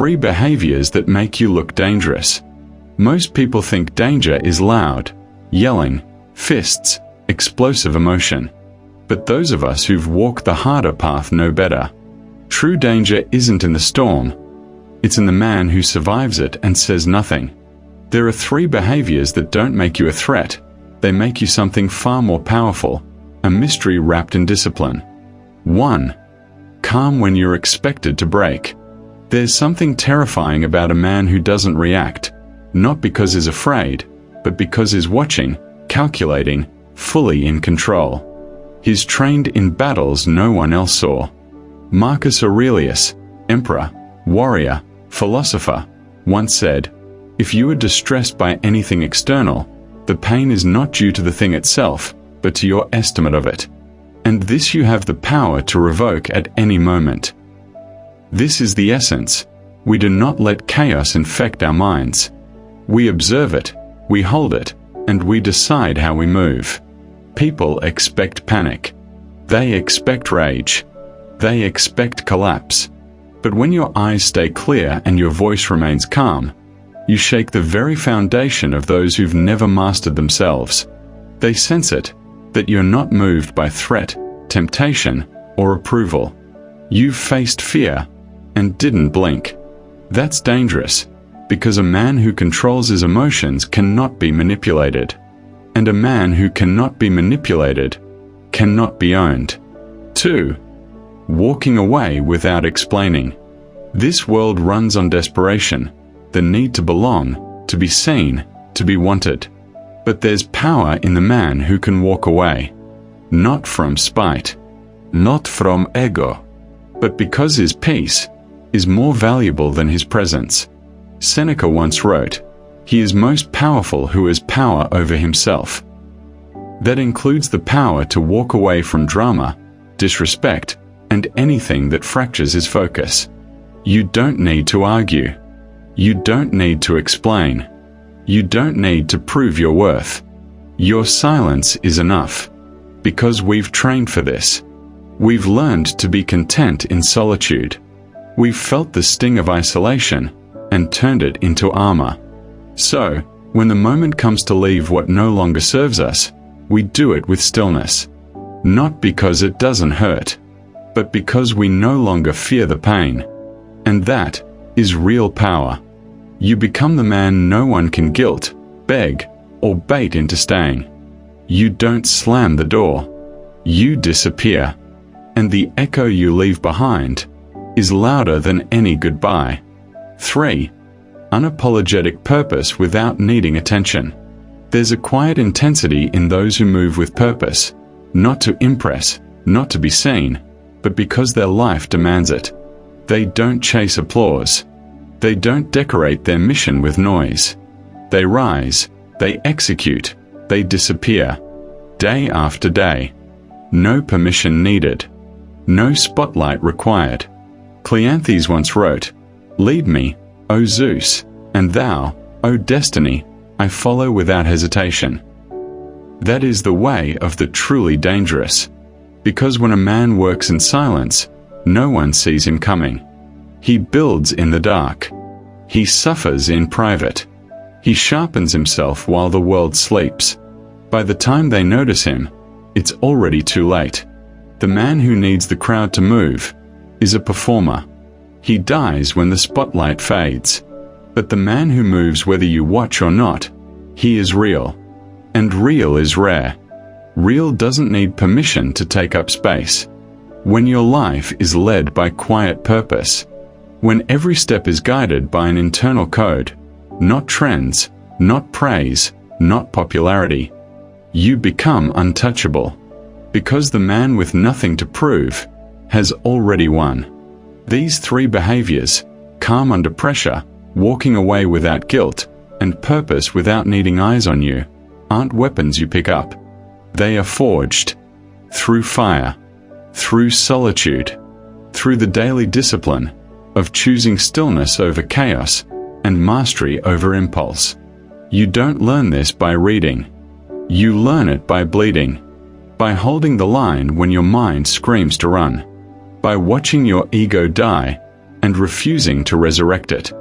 3 behaviors that make you look dangerous. Most people think danger is loud, yelling, fists, explosive emotion. But those of us who've walked the harder path know better. True danger isn't in the storm. It's in the man who survives it and says nothing. There are 3 behaviors that don't make you a threat. They make you something far more powerful, a mystery wrapped in discipline. 1. Calm when you're expected to break. There's something terrifying about a man who doesn't react, not because he's afraid, but because he's watching, calculating, fully in control. He's trained in battles no one else saw. Marcus Aurelius, emperor, warrior, philosopher, once said, "If you are distressed by anything external, the pain is not due to the thing itself, but to your estimate of it. And this you have the power to revoke at any moment." This is the essence. We do not let chaos infect our minds. We observe it, we hold it, and we decide how we move. People expect panic. They expect rage. They expect collapse. But when your eyes stay clear and your voice remains calm, you shake the very foundation of those who've never mastered themselves. They sense it, that you're not moved by threat, temptation, or approval. You've faced fear and didn't blink. That's dangerous, because a man who controls his emotions cannot be manipulated. And a man who cannot be manipulated cannot be owned. 2. Walking away without explaining. This world runs on desperation, the need to belong, to be seen, to be wanted. But there's power in the man who can walk away. Not from spite, not from ego, but because his peace is more valuable than his presence. Seneca once wrote, "He is most powerful who has power over himself." That includes the power to walk away from drama, disrespect, and anything that fractures his focus. You don't need to argue. You don't need to explain. You don't need to prove your worth. Your silence is enough. Because we've trained for this. We've learned to be content in solitude. We've felt the sting of isolation and turned it into armor. So, when the moment comes to leave what no longer serves us, we do it with stillness. Not because it doesn't hurt, but because we no longer fear the pain. And that is real power. You become the man no one can guilt, beg, or bait into staying. You don't slam the door. You disappear. And the echo you leave behind is louder than any goodbye. 3. Unapologetic purpose without needing attention. There's a quiet intensity in those who move with purpose, not to impress, not to be seen, but because their life demands it. They don't chase applause. They don't decorate their mission with noise. They rise, they execute, they disappear. Day after day. No permission needed. No spotlight required. Cleanthes once wrote, "Lead me, O Zeus, and thou, O destiny, I follow without hesitation." That is the way of the truly dangerous. Because when a man works in silence, no one sees him coming. He builds in the dark. He suffers in private. He sharpens himself while the world sleeps. By the time they notice him, it's already too late. The man who needs the crowd to move is a performer. He dies when the spotlight fades. But the man who moves whether you watch or not, he is real. And real is rare. Real doesn't need permission to take up space. When your life is led by quiet purpose, when every step is guided by an internal code, not trends, not praise, not popularity, you become untouchable. Because the man with nothing to prove has already won. These 3 behaviors, calm under pressure, walking away without guilt, and purpose without needing eyes on you, aren't weapons you pick up. They are forged through fire, through solitude, through the daily discipline of choosing stillness over chaos and mastery over impulse. You don't learn this by reading. You learn it by bleeding, by holding the line when your mind screams to run, by watching your ego die and refusing to resurrect it.